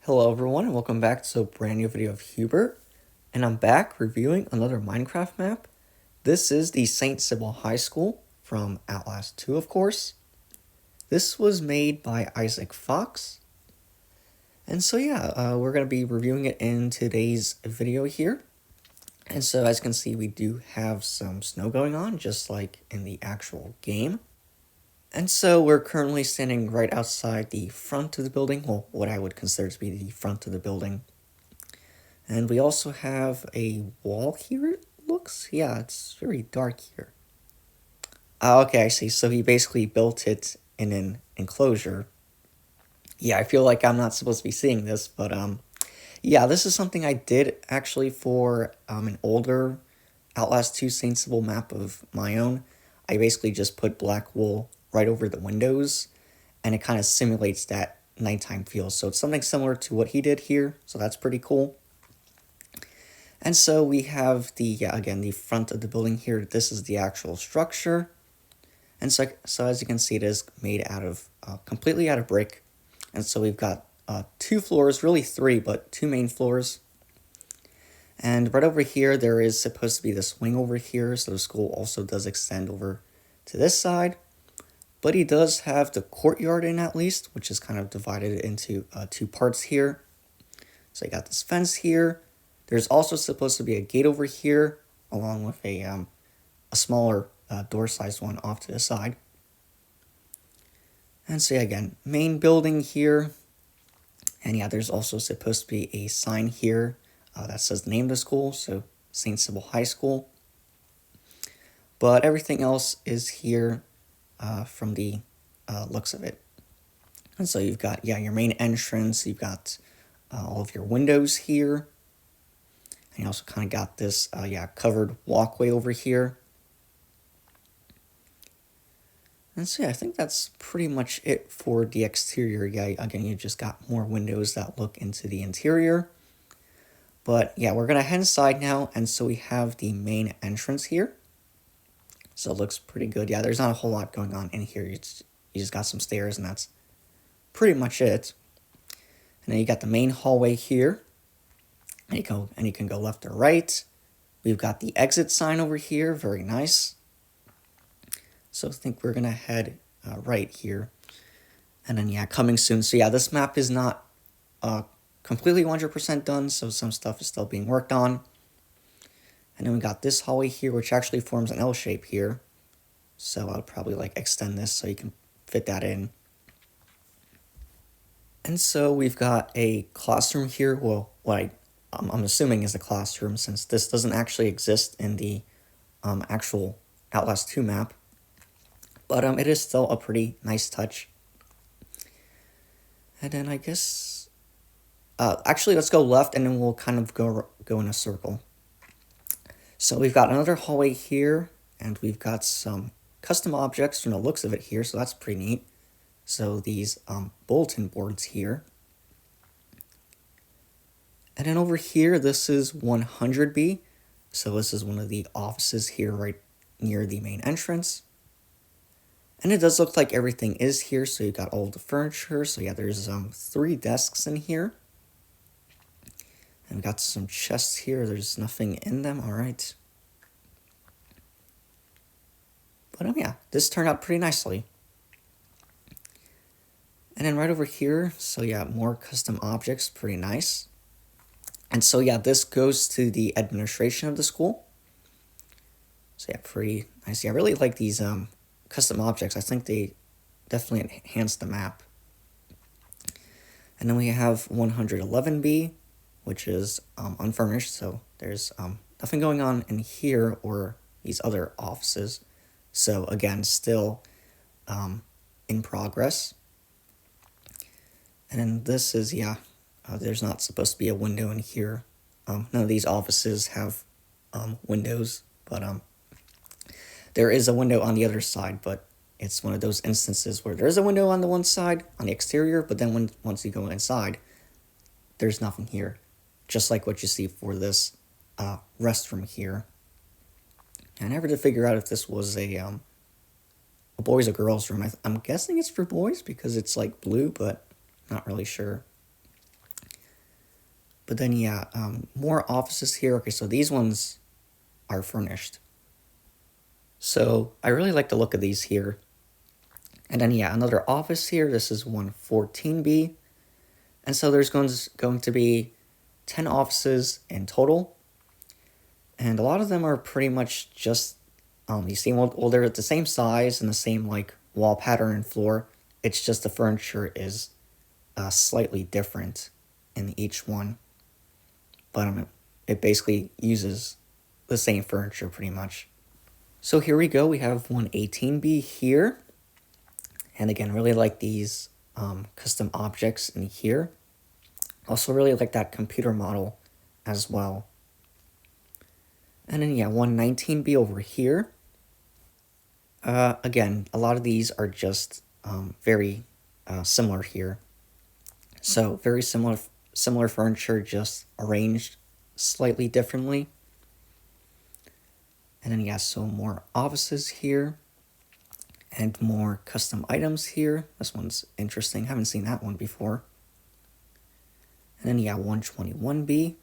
Hello everyone and welcome back to a brand new video of Hubert, and I'm back reviewing another Minecraft map. This is the St. Sybil High School from Outlast 2, of course. This was made by Isaac Fox. And so we're going to be reviewing it in today's video here. And so as you can see, we do have some snow going on, just like in the actual game. And so we're currently standing right outside the front of the building, well, what I would consider to be the front of the building. And we also have a wall here, it looks. Yeah, it's very dark here. Okay, I see. So he basically built it in an enclosure. Yeah, I feel like I'm not supposed to be seeing this, but yeah, this is something I did actually for an older Outlast 2 St. Sybil map of my own. I basically just put black wool right over the windows, and it kind of simulates that nighttime feel. So it's something similar to what he did here, so that's pretty cool. And so we have again, the front of the building here. This is the actual structure. And so as you can see, it is made out of, completely out of brick. And so we've got 2 floors, really 3, but 2 main floors. And right over here, there is supposed to be this wing over here, so the school also does extend over to this side. But he does have the courtyard in at least, which is kind of divided into 2 parts here. So you got this fence here. There's also supposed to be a gate over here, along with a smaller door-sized one off to the side. And so again, main building here. And yeah, there's also supposed to be a sign here that says the name of the school, so St. Sybil High School. But everything else is here from the looks of it. And so you've got, your main entrance, you've got all of your windows here. And you also kind of got this, covered walkway over here. And so I think that's pretty much it for the exterior. Yeah, again, you just got more windows that look into the interior. But yeah, we're going to head inside now, and so we have the main entrance here. So it looks pretty good. Yeah, there's not a whole lot going on in here. You just got some stairs, and that's pretty much it. And then you got the main hallway here. And you can go left or right. We've got the exit sign over here. Very nice. So I think we're going to head right here. And then, coming soon. So this map is not completely 100% done, so some stuff is still being worked on. And then we got this hallway here, which actually forms an L shape here. So I'll probably extend this so you can fit that in. And so we've got a classroom here. Well, what I'm assuming is a classroom, since this doesn't actually exist in the actual Outlast 2 map. But it is still a pretty nice touch. And then I guess... actually, let's go left, and then we'll kind of go in a circle. So we've got another hallway here, and we've got some custom objects from the looks of it here, so that's pretty neat. So these bulletin boards here. And then over here, this is 100B. So this is one of the offices here right near the main entrance. And it does look like everything is here, so you got all the furniture. So there's 3 desks in here. And we got some chests here. There's nothing in them. All right. But this turned out pretty nicely. And then right over here, so more custom objects. Pretty nice. And so this goes to the administration of the school. So pretty nice. I really like these custom objects. I think they definitely enhance the map. And then we have 111B, which is unfurnished, so there's nothing going on in here or these other offices. So again, still in progress. And then this is, there's not supposed to be a window in here. None of these offices have windows, but there is a window on the other side, but it's one of those instances where there's a window on the one side, on the exterior, but then once you go inside, there's nothing here. Just like what you see for this restroom here. I never did figure out if this was a boys or girls room. I'm guessing it's for boys because it's blue, but not really sure. But then, yeah, more offices here. Okay, so these ones are furnished. So I really like the look of these here. And then, yeah, another office here. This is 114B. And so there's going to be 10 offices in total. And a lot of them are pretty much just, you see, well, they're the same size and the same, like, wall pattern and floor. It's just the furniture is slightly different in each one. But it basically uses the same furniture pretty much. So here we go. We have 118B here. And again, really like these custom objects in here. Also really like that computer model as well. And then, yeah, 119B over here. Again, a lot of these are just very similar here. So very similar furniture, just arranged slightly differently. And then, yeah, so more offices here. And more custom items here. This one's interesting. Haven't seen that one before. And then, yeah, 121B.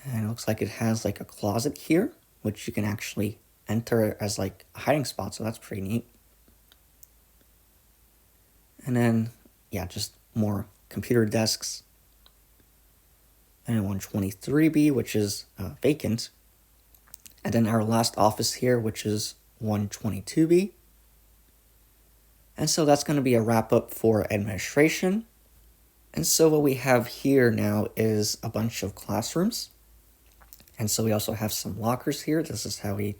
And it looks like it has like a closet here, which you can actually enter as like a hiding spot. So that's pretty neat. And then, yeah, just more computer desks. And then 123B, which is vacant. And then our last office here, which is 122B. And so that's going to be a wrap up for administration. And so what we have here now is a bunch of classrooms. And so we also have some lockers here. This is how we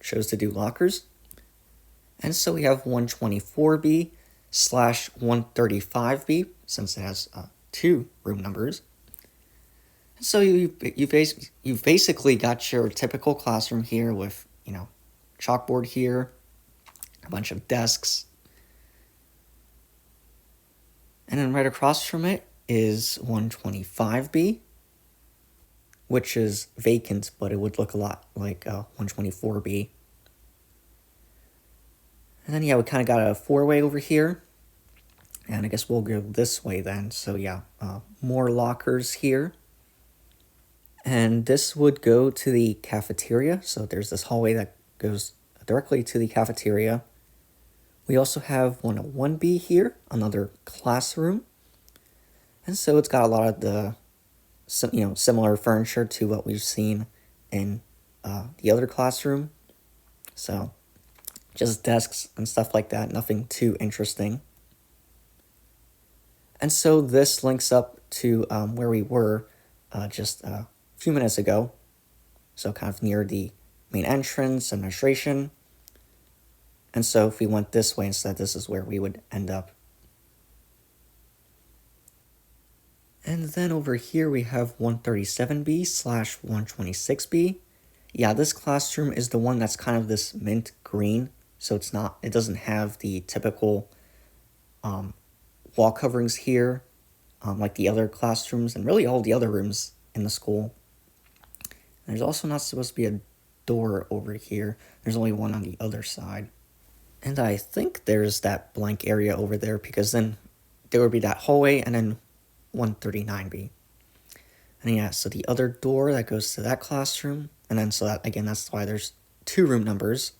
chose to do lockers. And so we have 124B / 135B, since it has 2 room numbers. So you basically got your typical classroom here with, you know, chalkboard here, a bunch of desks. And then right across from it is 125B, which is vacant, but it would look a lot like 124B. And then, yeah, we kind of got a 4-way over here. And I guess we'll go this way then. So, yeah, more lockers here. And this would go to the cafeteria. So there's this hallway that goes directly to the cafeteria. We also have 101B here, another classroom. And so it's got a lot of the similar furniture to what we've seen in the other classroom. So just desks and stuff like that, nothing too interesting. And so this links up to where we were just a few minutes ago. So kind of near the main entrance, administration. And so if we went this way instead, this is where we would end up. And then over here we have 137B / 126B. Yeah, this classroom is the one that's kind of this mint green. So it doesn't have the typical wall coverings here, like the other classrooms and really all the other rooms in the school. And there's also not supposed to be a door over here. There's only one on the other side. And I think there's that blank area over there because then there would be that hallway and then 139B. And yeah, so the other door that goes to that classroom. And then so that, again, that's why there's 2 room numbers.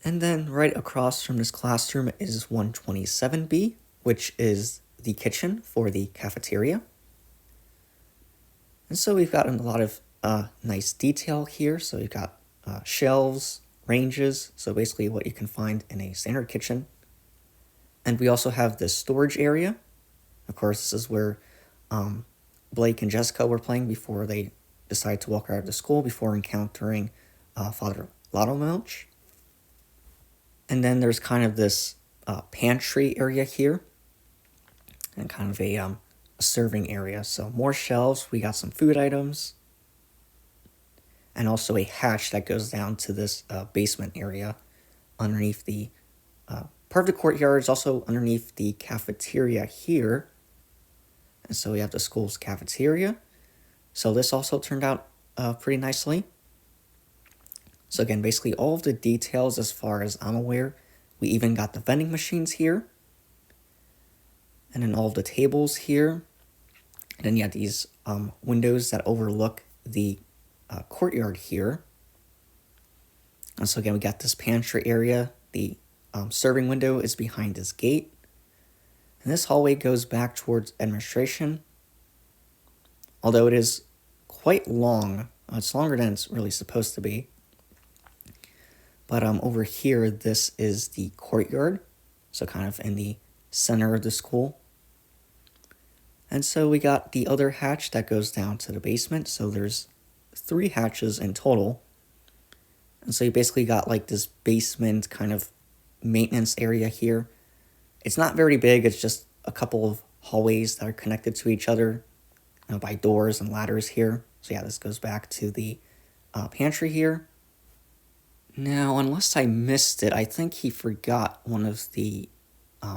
And then right across from this classroom is 127B, which is the kitchen for the cafeteria. And so we've got a lot of nice detail here. So you've got shelves, ranges, so basically what you can find in a standard kitchen. And we also have this storage area. Of course, this is where Blake and Jessica were playing before they decided to walk out of the school before encountering Father Lottlemilch. And then there's kind of this pantry area here and kind of a serving area. So more shelves, we got some food items, and also a hatch that goes down to this basement area underneath the part of the courtyard is also underneath the cafeteria here. And so we have the school's cafeteria. So this also turned out pretty nicely. So again, basically all of the details as far as I'm aware. We even got the vending machines here. And then all of the tables here. And then you have these windows that overlook the courtyard here. And so again, we got this pantry area. The serving window is behind this gate. And this hallway goes back towards administration. Although it is quite long. It's longer than it's really supposed to be. But over here, this is the courtyard. So kind of in the center of the school. And so we got the other hatch that goes down to the basement. So there's 3 hatches in total. And so you basically got like this basement kind of maintenance area here. It's not very big. It's just a couple of hallways that are connected to each other, by doors and ladders here. So yeah, this goes back to the pantry here. Now, unless I missed it, I think he forgot one of the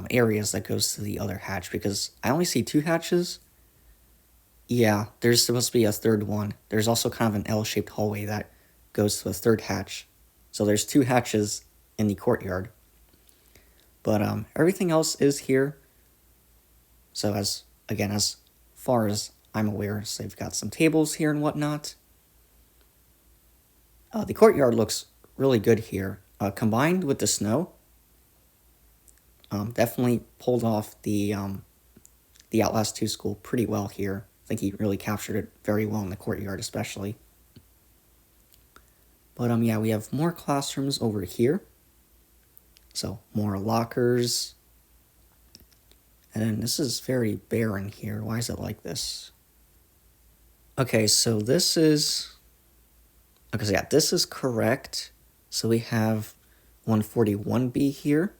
areas that goes to the other hatch, because I only see 2 hatches. Yeah, there's supposed to be a third one. There's also kind of an L-shaped hallway that goes to a third hatch. So there's 2 hatches in the courtyard. But everything else is here. So as far as I'm aware, so they've got some tables here and whatnot. The courtyard looks really good here. Combined with the snow, definitely pulled off the Outlast 2 school pretty well here. I think he really captured it very well in the courtyard especially. But yeah, we have more classrooms over here. So more lockers. And then this is very barren here. Why is it like this? Okay, so this is... Okay, so yeah, this is correct. So we have 141B here.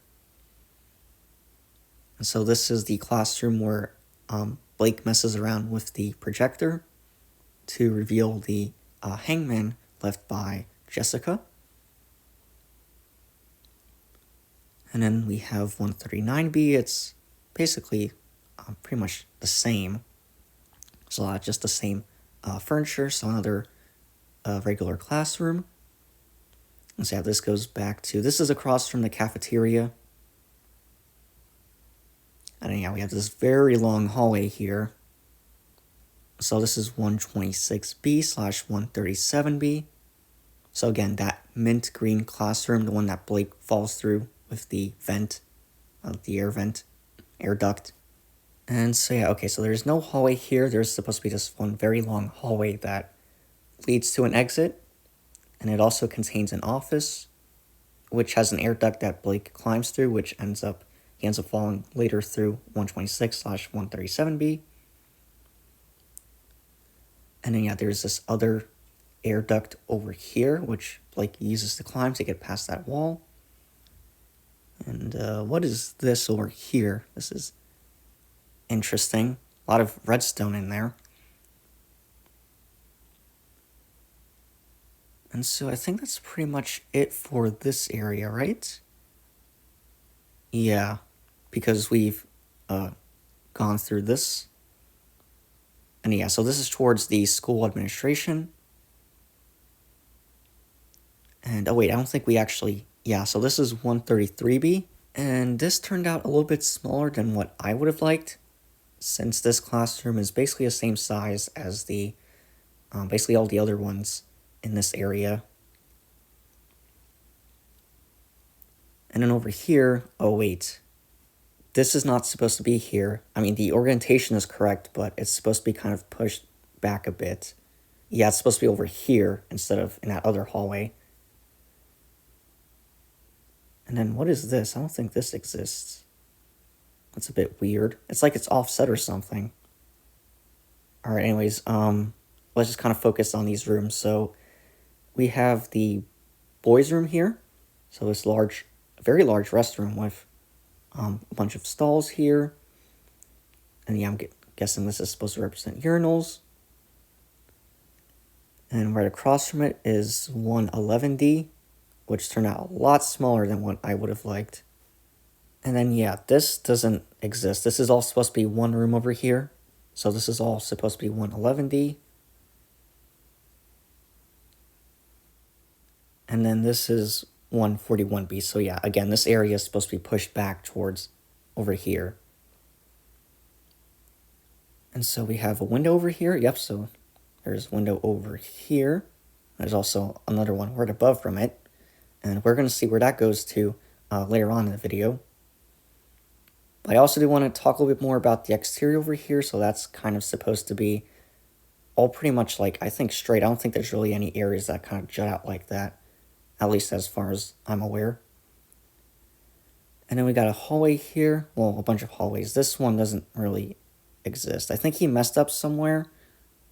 And so this is the classroom where Blake messes around with the projector to reveal the hangman left by Jessica. And then we have 139B. It's basically pretty much the same. So just the same furniture, so another regular classroom. And so yeah, this goes back to, this is across from the cafeteria. And then, yeah, we have this very long hallway here. So this is 126B/137B. So again, that mint green classroom, the one that Blake falls through with the vent, the air duct. And so yeah, okay, so there's no hallway here. There's supposed to be just one very long hallway that leads to an exit. And it also contains an office, which has an air duct that Blake climbs through, which he ends up falling later through 126/137B. And then yeah, there's this other air duct over here, which Blake uses to climb to get past that wall. And what is this over here? This is interesting. A lot of redstone in there. And so I think that's pretty much it for this area, right? Yeah, because we've gone through this. And yeah, so this is towards the school administration. And, oh wait, I don't think we actually... Yeah, so this is 133B. And this turned out a little bit smaller than what I would have liked, since this classroom is basically the same size as the... basically all the other ones in this area. And then over here, oh wait, this is not supposed to be here. I mean, the orientation is correct, but it's supposed to be kind of pushed back a bit. Yeah, it's supposed to be over here instead of in that other hallway. And then what is this? I don't think this exists. That's a bit weird. It's like it's offset or something. Alright, anyways, let's just kind of focus on these rooms. So we have the boys' room here. So this very large restroom with a bunch of stalls here. And yeah, I'm guessing this is supposed to represent urinals. And right across from it is 111D, which turned out a lot smaller than what I would have liked. And then yeah, this doesn't exist. This is all supposed to be one room over here. So this is all supposed to be 111D. And then this is 141B. So yeah, again, this area is supposed to be pushed back towards over here. And so we have a window over here. Yep, so there's a window over here. There's also another one right above from it. And we're going to see where that goes to later on in the video. But I also do want to talk a little bit more about the exterior over here. So that's kind of supposed to be all pretty much like, I think, straight. I don't think there's really any areas that kind of jut out like that. At least as far as I'm aware. And then we got a hallway here. Well, a bunch of hallways. This one doesn't really exist. I think he messed up somewhere.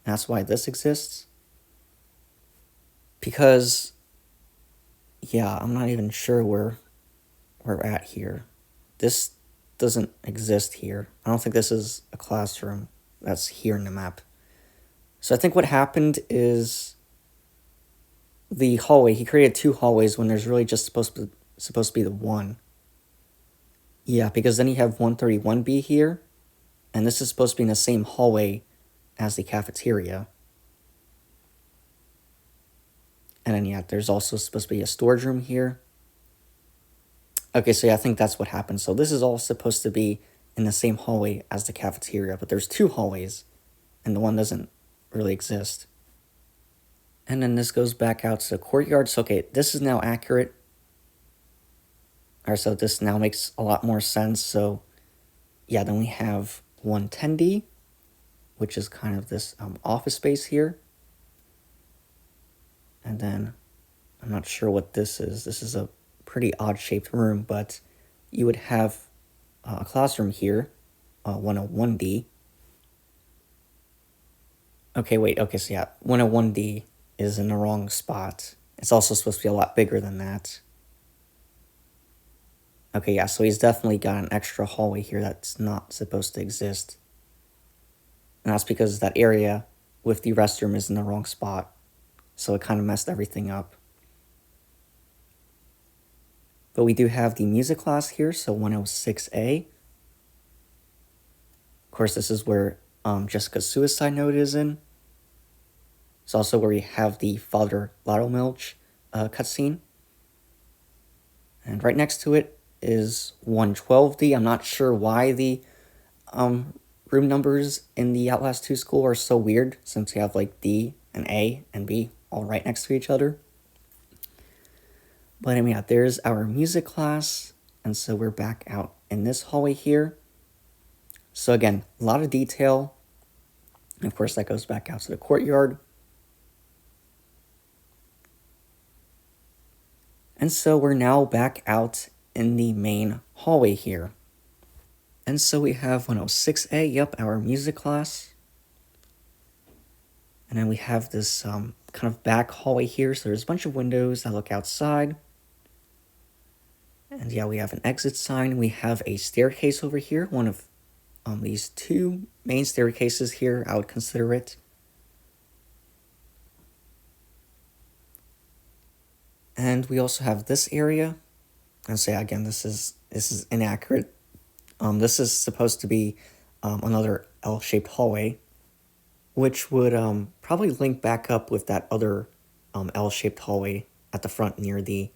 That's why this exists. Because, yeah, I'm not even sure where we're at here. This doesn't exist here. I don't think this is a classroom that's here in the map. So I think what happened is the hallway, he created two hallways when there's really just supposed to be the one. Yeah, because then you have 131B here, and this is supposed to be in the same hallway as the cafeteria. And then, yeah, there's also supposed to be a storage room here. Okay, so yeah, I think that's what happened. So this is all supposed to be in the same hallway as the cafeteria, but there's two hallways, and the one doesn't really exist. And then this goes back out to the courtyard. So, okay, this is now accurate. Alright, so this now makes a lot more sense. So, yeah, then we have 110D, which is kind of this office space here. And then, I'm not sure what this is. This is a pretty odd-shaped room, but you would have a classroom here, 101D. Okay, wait, okay, so yeah, 101D is in the wrong spot. It's also supposed to be a lot bigger than that. Okay, yeah, so he's definitely got an extra hallway here that's not supposed to exist. And that's because that area with the restroom is in the wrong spot. So it kind of messed everything up. But we do have the music class here, so 106A. Of course, this is where Jessica's suicide note is in. It's also where we have the Father Loudermilch cutscene. And right next to it is 112D. I'm not sure why the room numbers in the Outlast 2 school are so weird, since we have like D and A and B all right next to each other. But I mean, yeah, there's our music class, and so we're back out in this hallway here. So again, a lot of detail. And of course, that goes back out to the courtyard. And so we're now back out in the main hallway here. And so we have 106A, yep, our music class. And then we have this kind of back hallway here. So there's a bunch of windows that look outside. And yeah, we have an exit sign. We have a staircase over here. One of these two main staircases here, I would consider it. And we also have this area. And so yeah, again, this is inaccurate. This is supposed to be another L-shaped hallway, which would probably link back up with that other L-shaped hallway at the front near the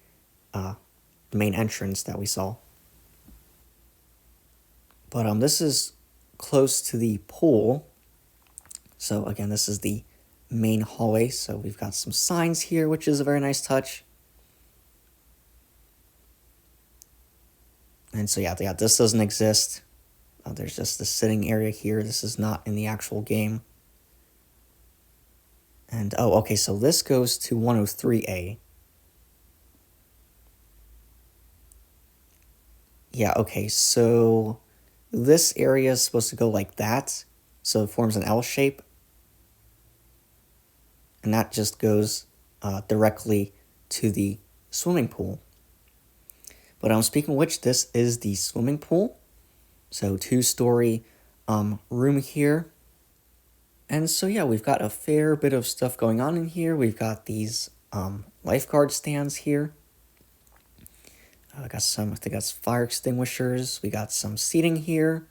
main entrance that we saw. But this is close to the pool. So again, this is the main hallway. So we've got some signs here, which is a very nice touch. And so yeah, this doesn't exist. There's just the sitting area here. This is not in the actual game. And oh, okay, so this goes to 103A. Yeah, okay, so this area is supposed to go like that. So it forms an L shape. And that just goes directly to the swimming pool. But speaking of which, this is the swimming pool. So 2-story room here. And so yeah, we've got a fair bit of stuff going on in here. We've got these lifeguard stands here. I think that's fire extinguishers. We got some seating here.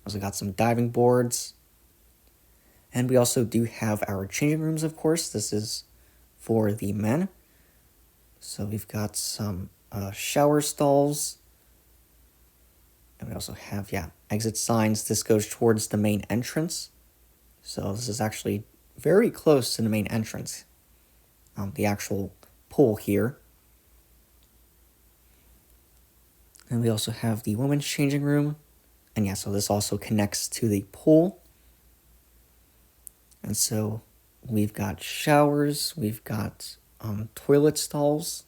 Also got some diving boards. And we also do have our changing rooms, of course. This is for the men. So we've got some shower stalls. And we also have, yeah, exit signs. This goes towards the main entrance. So this is actually very close to the main entrance. The actual pool here. And we also have the women's changing room. And yeah, so this also connects to the pool. And so we've got showers, we've got toilet stalls.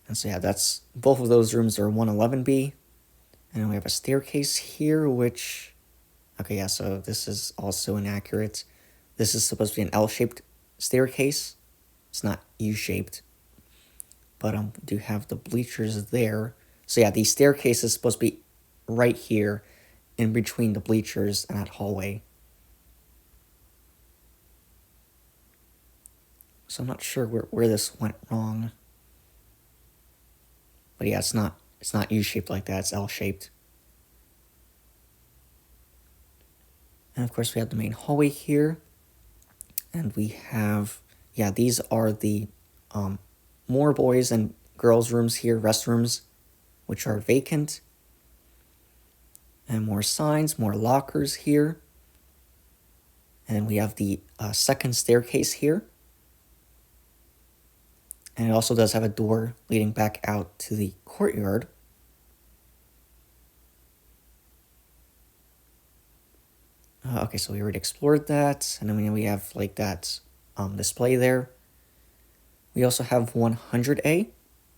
And so yeah, that's both of those rooms are 111B. And then we have a staircase here, which, okay, yeah, so this is also inaccurate. This is supposed to be an L-shaped staircase. It's not U-shaped. But we do have the bleachers there. So yeah, the staircase is supposed to be right here in between the bleachers and that hallway. So I'm not sure where this went wrong. But yeah, it's not U-shaped like that, it's L-shaped. And of course we have the main hallway here. And we have, yeah, these are the more boys and girls rooms here, restrooms, which are vacant. And more signs, more lockers here. And we have the second staircase here. And it also does have a door leading back out to the courtyard. Okay, so we already explored that. And then we have like that display there. We also have 100A,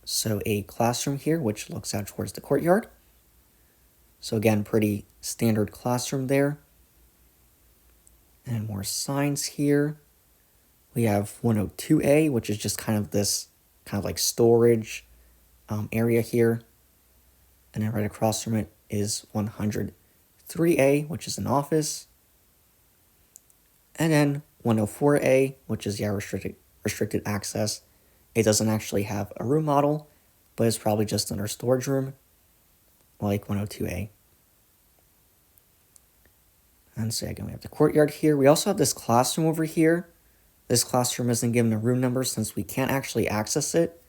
so a classroom here, which looks out towards the courtyard. So again, pretty standard classroom there. And more signs here. We have 102A, which is just kind of this kind of like storage area here. And then right across from it is 103A, which is an office. And then 104A, which is, yeah, restricted access. It doesn't actually have a room model, but it's probably just another storage room, like 102A. And so again, we have the courtyard here. We also have this classroom over here. This classroom isn't given a room number since we can't actually access it.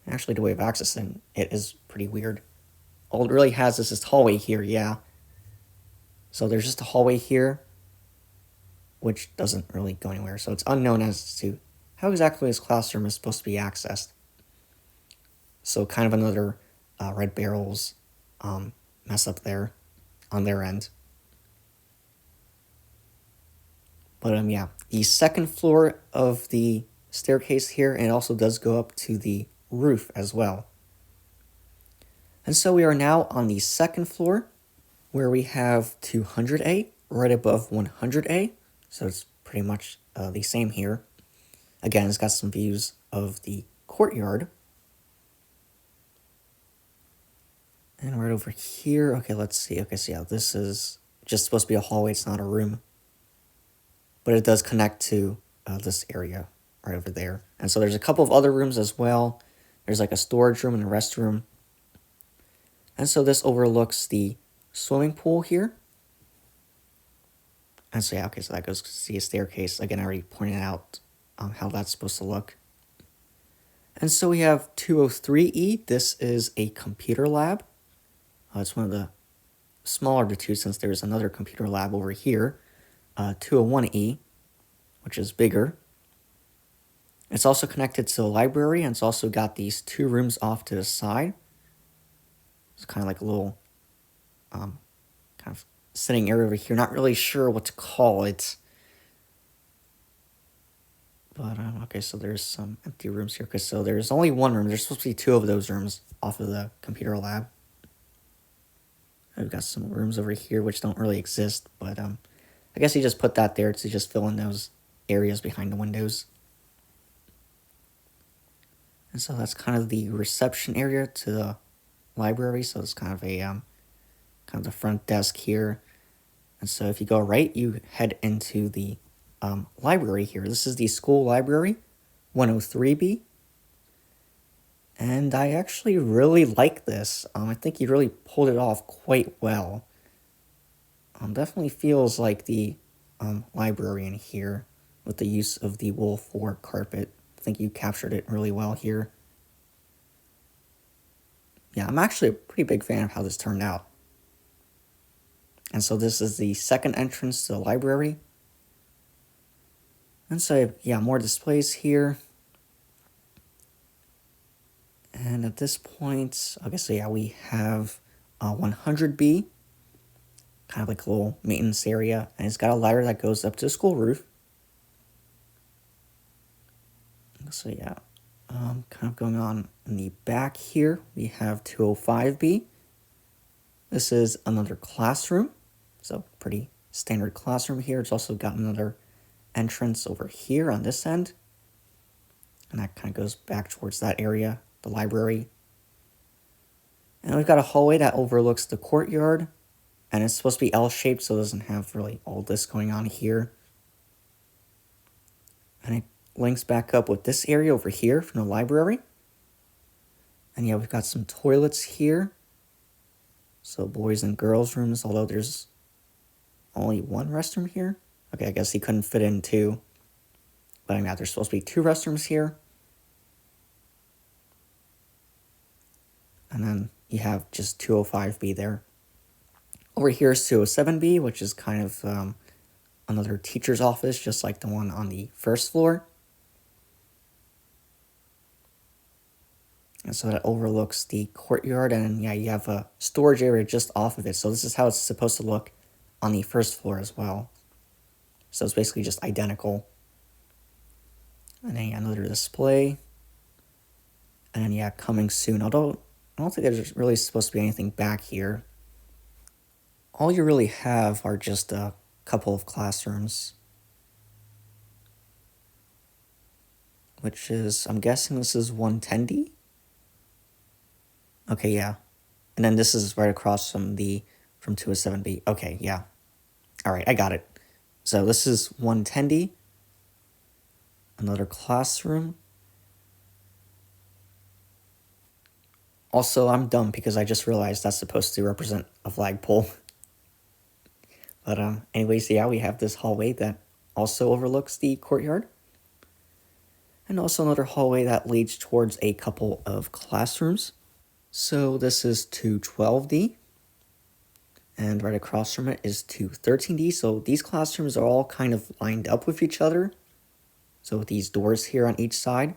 And actually, the way of accessing it is pretty weird. All it really has is this hallway here, yeah. So there's just a hallway here, which doesn't really go anywhere. So it's unknown as to how exactly this classroom is supposed to be accessed. So kind of another Red Barrels mess up there on their end. But yeah, the second floor of the staircase here, and it also does go up to the roof as well. And so we are now on the second floor, where we have 200A right above 100A. So it's pretty much the same here. Again, it's got some views of the courtyard. And right over here, okay, let's see. Okay, so yeah, this is just supposed to be a hallway. It's not a room. But it does connect to this area right over there. And so there's a couple of other rooms as well. There's like a storage room and a restroom. And so this overlooks the swimming pool here. And so yeah, okay, so that goes to see a staircase. Again, I already pointed out how that's supposed to look. And so we have 203E. This is a computer lab. It's one of the smaller of the two since there's another computer lab over here. 201E, which is bigger. It's also connected to the library, and it's also got these two rooms off to the side. It's kind of like a little kind of sitting area over here. Not really sure what to call it. But, okay, so there's some empty rooms here. Because so there's only one room. There's supposed to be two of those rooms off of the computer lab. We've got some rooms over here which don't really exist. But I guess you just put that there to just fill in those areas behind the windows. And so that's kind of the reception area to the library. So it's kind of a kind of the front desk here. And so if you go right, you head into the library here. This is the school library, 103B. And I actually really like this. I think you really pulled it off quite well. Definitely feels like the library in here with the use of the wool floor carpet. I think you captured it really well here. yeah, I'm actually a pretty big fan of how this turned out. And so this is the second entrance to the library. And so, yeah, more displays here. And at this point, I guess, yeah, we have 100B, kind of like a little maintenance area. And it's got a ladder that goes up to the school roof. So, yeah, kind of going on in the back here, we have 205B. This is another classroom. So, pretty standard classroom here. It's also got another entrance over here on this end. And that kind of goes back towards that area, the library. And we've got a hallway that overlooks the courtyard. And it's supposed to be L-shaped, so it doesn't have really all this going on here. And it links back up with this area over here from the library. And yeah, we've got some toilets here. So boys and girls rooms, although there's only one restroom here. Okay, I guess he couldn't fit in two. But I mean, there's supposed to be two restrooms here. And then you have just 205B there. Over here is 207B, which is kind of another teacher's office, just like the one on the first floor. And so that overlooks the courtyard, and yeah, you have a storage area just off of it. So this is how it's supposed to look on the first floor as well. So it's basically just identical. And then another display. And then yeah, coming soon. Although I don't think there's really supposed to be anything back here. All you really have are just a couple of classrooms. Which is, I'm guessing this is 110D? Okay, yeah. And then this is right across from 207B. Okay, yeah. All right, I got it. So this is 110D. Another classroom. Also, I'm dumb because I just realized that's supposed to represent a flagpole. But anyways, yeah, we have this hallway that also overlooks the courtyard. And also another hallway that leads towards a couple of classrooms. So this is 212D. And right across from it is 213D. So these classrooms are all kind of lined up with each other. So with these doors here on each side.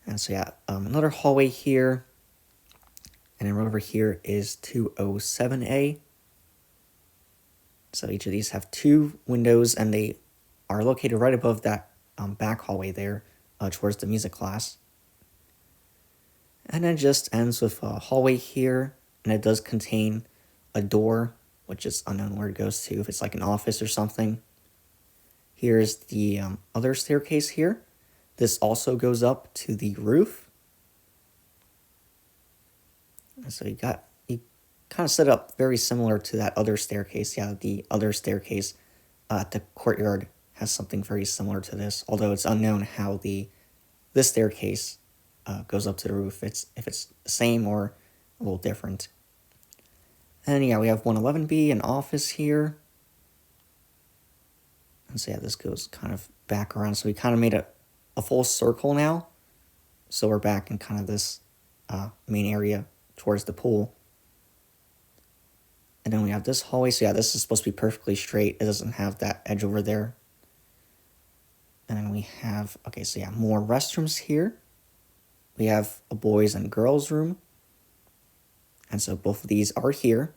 And so yeah, another hallway here. And then right over here is 207A. So each of these have two windows, and they are located right above that back hallway there towards the music class. And it just ends with a hallway here, and it does contain a door, which is unknown where it goes to, if it's like an office or something. Here's the other staircase here. This also goes up to the roof. And so you kind of set up very similar to that other staircase. Yeah, the other staircase at the courtyard has something very similar to this, although it's unknown how this staircase goes up to the roof. If it's the same or a little different. And yeah, we have 111B, an office here. And so yeah, this goes kind of back around. So we kind of made a full circle now. So we're back in kind of this main area towards the pool. And then we have this hallway. So yeah, this is supposed to be perfectly straight. It doesn't have that edge over there. And then we have, okay, so yeah, more restrooms here. We have a boys and girls room. And so both of these are here.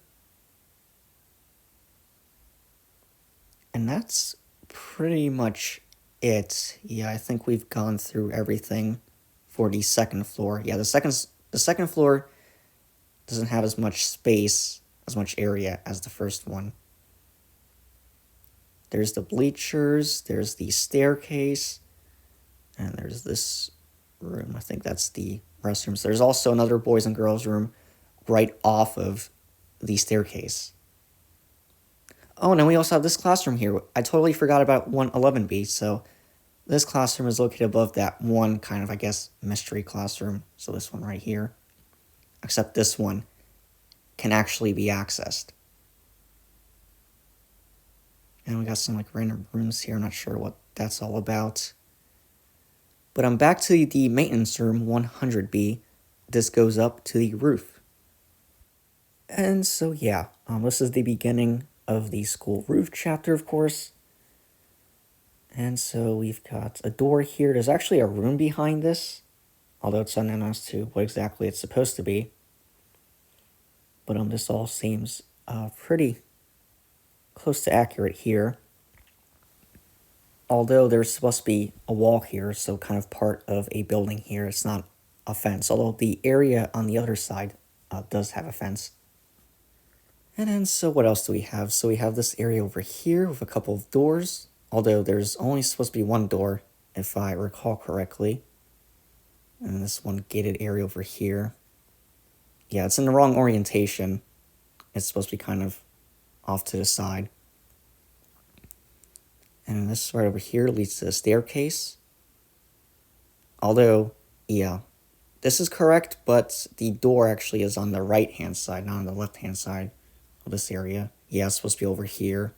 And that's pretty much it. Yeah, I think we've gone through everything for the second floor. Yeah, the second floor doesn't have as much space, as much area as the first one. There's the bleachers, there's the staircase, and there's this room. I think that's the restrooms. There's also another boys and girls room right off of the staircase. Oh, and then we also have this classroom here. I totally forgot about 111B, so this classroom is located above that one kind of, I guess, mystery classroom. So this one right here. Except this one can actually be accessed. And we got some like random rooms here. I'm not sure what that's all about. But I'm back to the maintenance room 100B. this goes up to the roof. And so yeah, this is the beginning of the school roof chapter, of course. And so we've got a door here. There's actually a room behind this, although it's unknown as to what exactly it's supposed to be. But this all seems pretty close to accurate here. Although there's supposed to be a wall here, so kind of part of a building here. It's not a fence, although the area on the other side does have a fence. And then, so what else do we have? So we have this area over here with a couple of doors, although there's only supposed to be one door, if I recall correctly. And this one gated area over here. Yeah, it's in the wrong orientation. It's supposed to be kind of off to the side. And this right over here leads to the staircase. Although, yeah, this is correct, but the door actually is on the right-hand side, not on the left-hand side of this area. Yeah, it's supposed to be over here.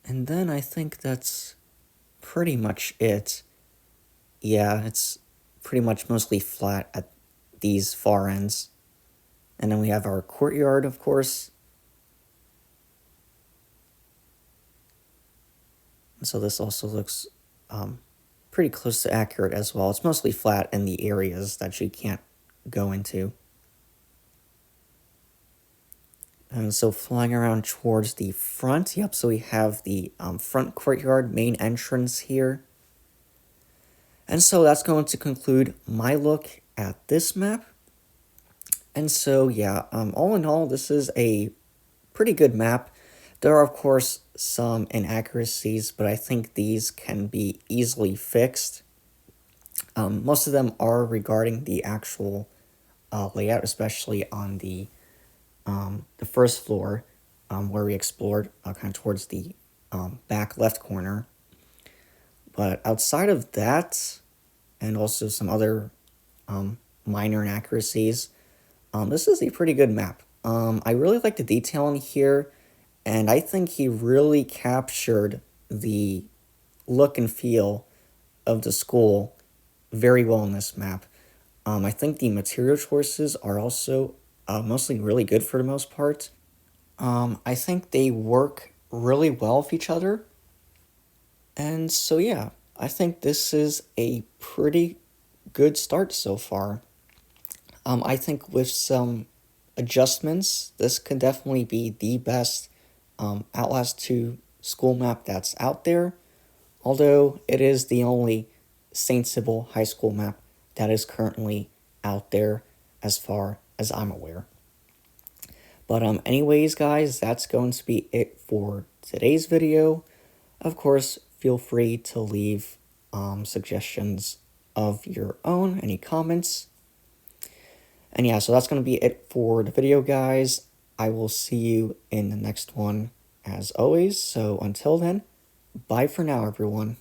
And then I think that's pretty much it. Yeah, it's pretty much mostly flat at these far ends. And then we have our courtyard, of course. And so this also looks pretty close to accurate as well. It's mostly flat in the areas that you can't go into. And so flying around towards the front, yep, so we have the front courtyard main entrance here. And so that's going to conclude my look at this map. And so, yeah, all in all, this is a pretty good map. There are, of course, some inaccuracies, but I think these can be easily fixed. Most of them are regarding the actual layout, especially on the first floor, where we explored kind of towards the back left corner. But outside of that, and also some other minor inaccuracies, this is a pretty good map. I really like the detail in here, and I think he really captured the look and feel of the school very well in this map. I think the material choices are also mostly really good for the most part. I think they work really well with each other. And so yeah, I think this is a pretty good start so far. I think with some adjustments, this could definitely be the best Outlast 2 school map that's out there, although it is the only St. Sybil High School map that is currently out there as far as I'm aware. But anyways, guys, that's going to be it for today's video. Of course, feel free to leave suggestions of your own, any comments. And yeah, so that's going to be it for the video, guys. I will see you in the next one, as always. So until then, bye for now, everyone.